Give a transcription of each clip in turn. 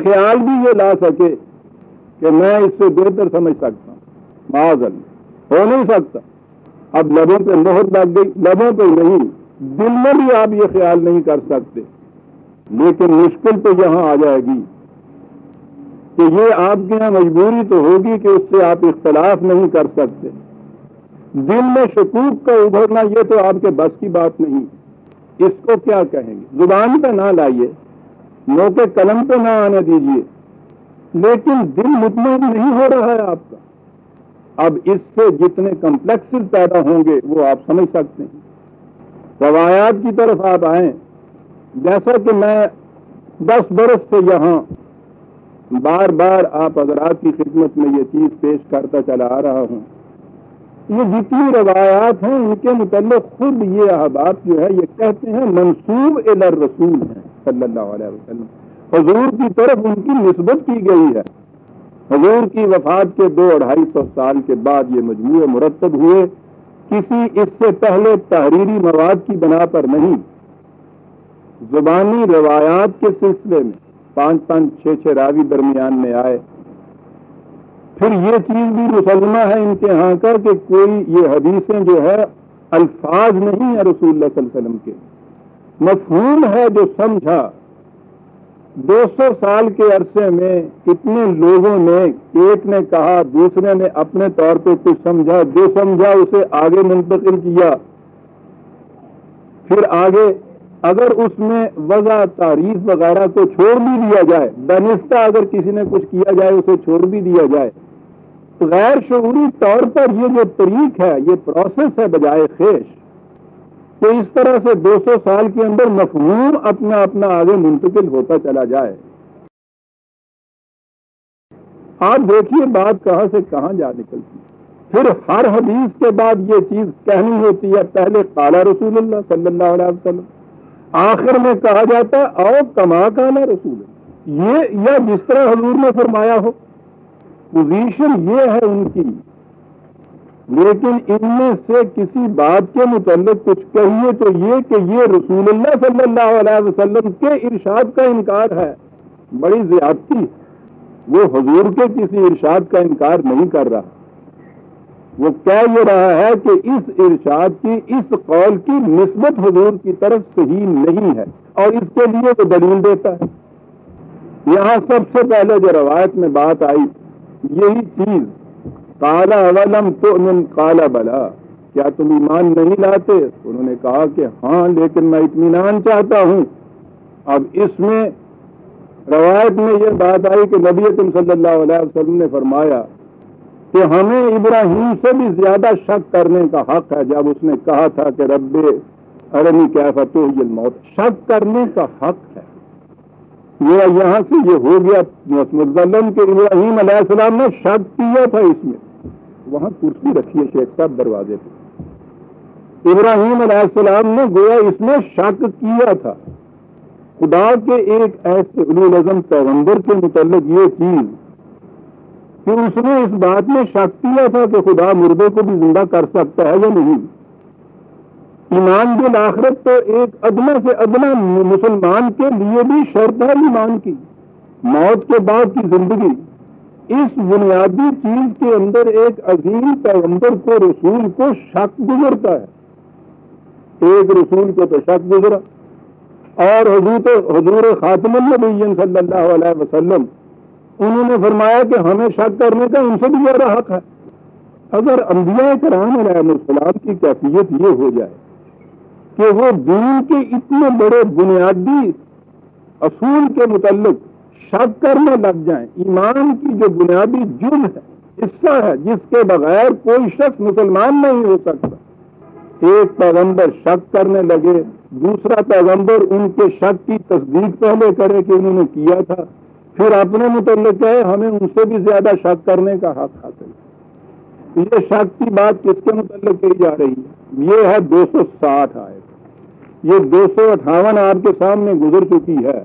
خیال بھی یہ لا سکے کہ میں اس سے بہتر سمجھ سکتا ہوں، معاذ اللہ، ہو نہیں سکتا۔ اب لبوں پہ مہر لگ گئی، لبوں پہ نہیں، دل میں بھی آپ یہ خیال نہیں کر سکتے۔ لیکن مشکل تو یہاں آ جائے گی کہ یہ آپ کے یہاں مجبوری تو ہوگی کہ اس سے آپ اختلاف نہیں کر سکتے۔ دل میں شکوک کا ابھرنا یہ تو آپ کے بس کی بات نہیں، اس کو کیا کہیں گے؟ زبان پہ نہ لائیے، موقع قلم پہ نہ آنے دیجیے، لیکن دل مطمئن نہیں ہو رہا ہے آپ کا۔ اب اس سے جتنے کمپلیکسز پیدا ہوں گے وہ آپ سمجھ سکتے ہیں۔ روایات کی طرف آپ آئیں، جیسا کہ میں 10 برس سے یہاں بار بار آپ حضرات کی خدمت میں یہ چیز پیش کرتا چلا آ رہا ہوں، یہ جتنی روایات ہیں ان کے متعلق خود یہ احباب جو ہے یہ کہتے ہیں منسوب الی الرسول ہیں صلی اللہ علیہ وسلم، حضور کی طرف ان کی نسبت کی گئی ہے۔ حضور کی وفات کے 200-250 سال کے بعد یہ مجموعے مرتب ہوئے، کسی اس سے پہلے تحریری مواد کی بنا پر نہیں، زبانی روایات کے سلسلے میں 5-5 6-6 راوی درمیان میں آئے۔ پھر یہ چیز بھی مسلمہ ہے ان کے ہاں کا کہ کوئی یہ حدیثیں جو ہے الفاظ نہیں ہے رسول اللہ صلی اللہ علیہ وسلم کے، مفہوم ہے جو سمجھا۔ 200 سال کے عرصے میں کتنے لوگوں نے، ایک نے کہا، دوسرے نے اپنے طور پہ کچھ سمجھا، جو سمجھا اسے آگے منتقل کیا، پھر آگے اگر اس میں وضع تعریف وغیرہ کو چھوڑ بھی دیا جائے، دانستہ اگر کسی نے کچھ کیا جائے اسے چھوڑ بھی دیا جائے، تو غیر شعوری طور پر یہ جو طریق ہے، یہ پروسیس ہے بجائے خیش، کہ اس طرح سے 200 سال کے اندر مفہوم اپنا اپنا آگے منتقل ہوتا چلا جائے۔ آپ دیکھیے بات کہاں سے کہاں جا نکلتی۔ پھر ہر حدیث کے بعد یہ چیز کہنی ہوتی ہے، پہلے قال رسول اللہ صلی اللہ علیہ وسلم، آخر میں کہا جاتا او کما کان رسول، یہ یا جس طرح حضور نے فرمایا ہو، پوزیشن یہ ہے ان کی۔ لیکن ان میں سے کسی بات کے متعلق کچھ کہیے تو یہ کہ یہ رسول اللہ صلی اللہ علیہ وسلم کے ارشاد کا انکار ہے، بڑی زیادتی۔ وہ حضور کے کسی ارشاد کا انکار نہیں کر رہا، وہ کہہ یہ رہا ہے کہ اس ارشاد کی، اس قول کی نسبت حضور کی طرف صحیح نہیں ہے، اور اس کے لیے وہ دلیل دیتا ہے۔ یہاں سب سے پہلے جو روایت میں بات آئی یہی چیز، قال اولم تؤمن قال بلا، کیا تم ایمان نہیں لاتے؟ انہوں نے کہا کہ ہاں لیکن میں اطمینان چاہتا ہوں۔ اب اس میں روایت میں یہ بات آئی کہ نبی اکرم صلی اللہ علیہ وسلم نے فرمایا کہ ہمیں ابراہیم سے بھی زیادہ شک کرنے کا حق ہے، جب اس نے کہا تھا کہ رب ارنی کیف تحیی الموت، شک کرنے کا حق ہے۔ یہ یہاں سے یہ ہو گیا مظلم کہ ابراہیم علیہ السلام نے شک کیا تھا اس میں، وہاں کرسی رکھی ہے شیخ صاحب دروازے پہ، ابراہیم علیہ السلام نے گویا اس میں شک کیا تھا۔ خدا کے ایک ایسے اولو العزم پیغمبر کے متعلق یہ چیز کہ اس نے اس بات میں شک کیا تھا کہ خدا مردے کو بھی زندہ کر سکتا ہے یا نہیں۔ ایمان بالآخرت تو ایک ادنا سے ادنا مسلمان کے لیے بھی شرط ہے ایمان کی، موت کے بعد کی زندگی۔ اس بنیادی چیز کے اندر ایک عظیم پیغمبر کو، رسول کو شک گزرتا ہے۔ ایک رسول کو تو شک گزرا، اور حضور خاتم النبیین صلی اللہ علیہ وسلم انہوں نے فرمایا کہ ہمیں شک کرنے کا ان سے بھی زیادہ حق ہے۔ اگر انبیاء کرام علیہ السلام کی کیفیت یہ ہو جائے کہ وہ دین کے اتنے بڑے بنیادی اصول کے متعلق شک کرنے لگ جائیں، ایمان کی جو بنیادی جز ہے، حصہ ہے جس کے بغیر کوئی شخص مسلمان نہیں ہو سکتا، ایک پیغمبر شک کرنے لگے، دوسرا پیغمبر ان کے شک کی تصدیق پہلے کرے کہ انہوں نے کیا تھا، پھر اپنے متعلق ہے ہمیں ان سے بھی زیادہ شک کرنے کا حق حاصل ہے۔ یہ شک کی بات کس کے متعلق کہی جا رہی ہے؟ یہ ہے 260 آیت، یہ 258 آپ کے سامنے گزر چکی ہے۔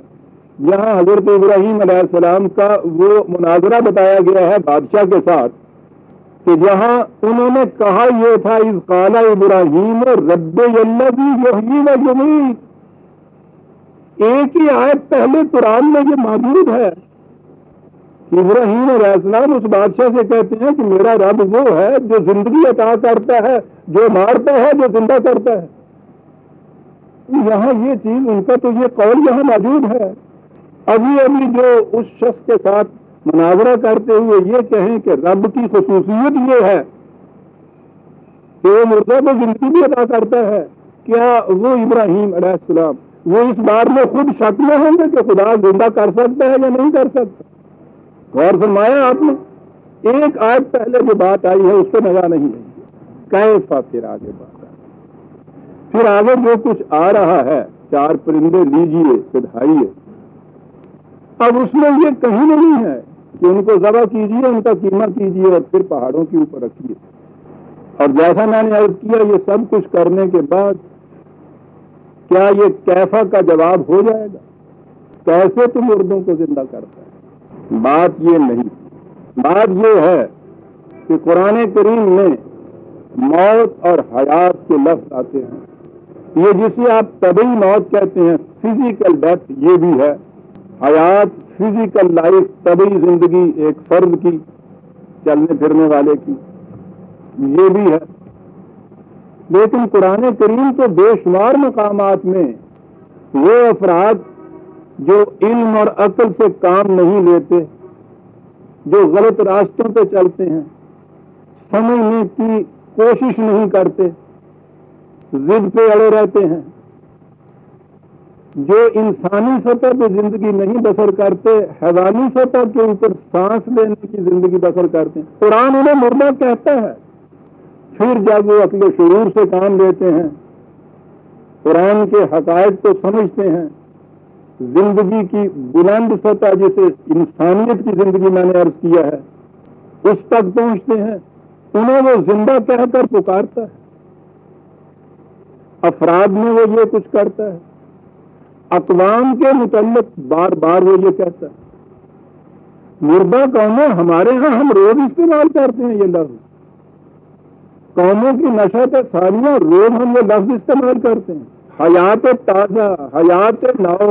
یہاں حضرت ابراہیم علیہ السلام کا وہ مناظرہ بتایا گیا ہے بادشاہ کے ساتھ کہ جہاں انہوں نے کہا یہ تھا اذ قال ابراہیم رب الذی یحیی و یمیت، ایک ہی آیت پہلے قرآن میں یہ موجود ہے ابراہیم علیہ السلام اس بادشاہ سے کہتے ہیں کہ میرا رب وہ ہے جو زندگی عطا کرتا ہے، جو مارتا ہے، جو زندہ کرتا ہے۔ یہاں یہ چیز، ان کا تو یہ قول یہاں موجود ہے۔ ابھی جو اس شخص کے ساتھ مناظرہ کرتے ہوئے یہ کہیں کہ رب کی خصوصیت یہ ہے کہ وہ مردہ کو زندگی بھی عطا کرتا ہے، کیا وہ ابراہیم علیہ السلام وہ اس بار میں خود شک میں ہوں گے کہ خدا زندہ کر سکتا ہے یا نہیں کر سکتا؟ غور فرمایا آپ نے؟ ایک آیت پہلے جو بات آئی ہے اس پہ نظر نہیں ہے، کیفا پھر آگے بات آئی، پھر آگے جو کچھ آ رہا ہے، 4 پرندے لیجیے چڑھائیے، اب اس میں یہ کہیں نہیں ہے کہ ان کو ذبح کیجیے، ان کا قیمہ کیجیے اور پھر پہاڑوں کے اوپر رکھیے۔ اور جیسا میں نے عرض کیا، یہ سب کچھ کرنے کے بعد کیا یہ کیفا کا جواب ہو جائے گا؟ کیسے تو مردوں کو زندہ کرتا ہے؟ بات یہ نہیں، بات یہ ہے کہ قرآن کریم میں موت اور حیات کے لفظ آتے ہیں۔ یہ جسے آپ طبعی موت کہتے ہیں، فزیکل ڈیتھ، یہ بھی ہے۔ حیات، فزیکل لائف، طبعی زندگی ایک فرد کی، چلنے پھرنے والے کی، یہ بھی ہے۔ لیکن قرآن کریم تو بے شمار مقامات میں وہ افراد جو علم اور عقل سے کام نہیں لیتے، جو غلط راستوں پہ چلتے ہیں، سمجھنے کی کوشش نہیں کرتے، ضد پہ اڑے رہتے ہیں، جو انسانی سطح پہ زندگی نہیں بسر کرتے، حیوانی سطح کے اوپر سانس لینے کی زندگی بسر کرتے ہیں، قرآن انہیں مردہ کہتا ہے۔ پھر جب وہ عقل و شعور سے کام لیتے ہیں، قرآن کے حقائق کو سمجھتے ہیں، زندگی کی بلند سطح جسے انسانیت کی زندگی میں نے عرض کیا ہے، اس تک پہنچتے ہیں، انہیں وہ زندہ کہہ کر پکارتا ہے۔ افراد میں وہ یہ کچھ کرتا ہے، اقوام کے متعلق بار بار وہ یہ کہتا ہے۔ مردہ قومیں ہمارے ہاں ہم روز استعمال کرتے ہیں یہ لفظ، قوموں کی نشت ثانیہ روز ہم یہ لفظ استعمال کرتے ہیں۔ حیات تازہ، حیات نو،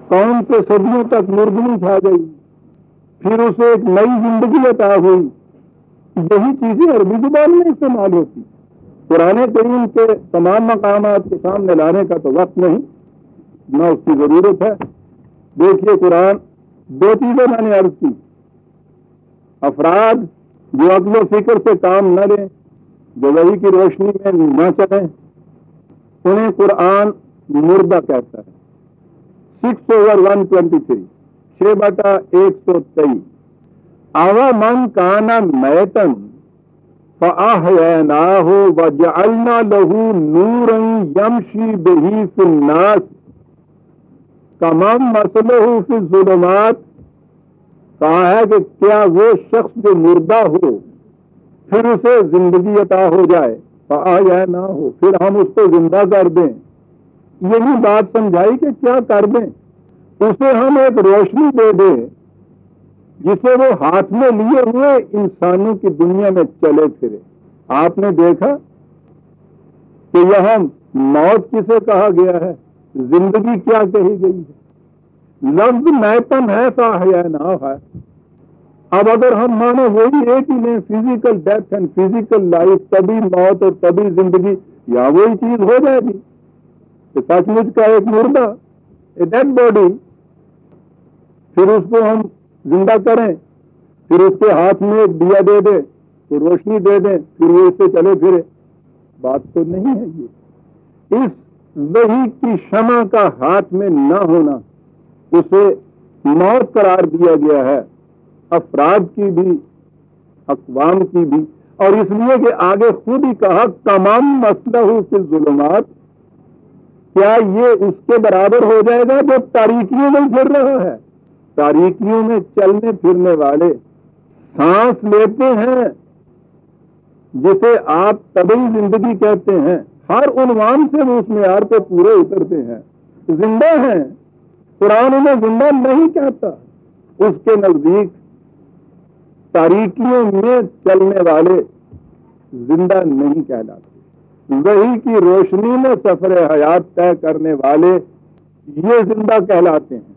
قوم کے صدیوں تک مردنی چھا گئی، پھر اسے ایک نئی زندگی عطا ہوئی، یہی چیزیں عربی زبان میں استعمال ہوتی۔ قرآن کریم کے تمام مقامات کے سامنے لانے کا تو وقت نہیں، نہ اس کی ضرورت ہے۔ دیکھیے قرآن، 2 چیزیں میں نے عرض کی، افراد جو عقل و فکر سے کام نہ لیں، جو وحی کی روشنی میں نہ چلیں، انہیں قرآن مردہ کہتا ہے۔ 6/123، 6/123، اَوَ مَنْ كَانَ مَيْتًا فَأَحْيَيْنَاهُ وَجَعَلْنَا لَهُ نُورًا يَمْشِي بِهِ فِي النَّاسِ كَمَنْ مَثَلُهُ فِي الظُّلُمَاتِ، کہا ہے کہ کیا وہ شخص جو مردہ ہو پھر اسے زندگی عطا ہو جائے، فَأَحْيَيْنَاهُ، پھر ہم اس کو زندہ کر دیں، یہی بات سمجھائی کہ کیا کر دیں، اسے ہم ایک روشنی دے دیں جسے وہ ہاتھ میں لیے ہوئے انسانوں کی دنیا میں چلے پھرے۔ آپ نے دیکھا کہ یہاں موت کسے کہا گیا ہے، زندگی کیا کہی گئی ہے؟ لفظ میتن ہے، فاحیانا ہے۔ اب اگر ہم مانو وہی ایک ہی لیں، physical death and physical life, تبھی موت اور تبھی زندگی، یا وہی چیز ہو جائے گی کہ سچ مچ کا ایک مردہ، اے ڈیڈ باڈی، پھر اس کو ہم زندہ کریں، پھر اس کے ہاتھ میں ایک دیا دے دیں تو روشنی دے دیں، پھر وہ اس سے چلے پھرے، بات تو نہیں ہے یہ۔ اس وحی کی شمع کا ہاتھ میں نہ ہونا اسے موت قرار دیا گیا ہے، افراد کی بھی، اقوام کی بھی، اور اس لیے کہ آگے خود ہی کہا تمام مسئلہ فی الظلمات، کیا یہ اس کے برابر ہو جائے گا جو تاریکیوں میں پھر رہا ہے؟ تاریکیوں میں چلنے پھرنے والے سانس لیتے ہیں جسے آپ طبعی زندگی کہتے ہیں، ہر عنوان سے وہ اس معیار پہ پورے اترتے ہیں، زندہ ہیں۔ قرآن انہیں زندہ نہیں کہتا، اس کے نزدیک تاریکیوں میں چلنے والے زندہ نہیں کہلاتے، وحی کی روشنی میں سفر حیات طے کرنے والے یہ زندہ کہلاتے ہیں۔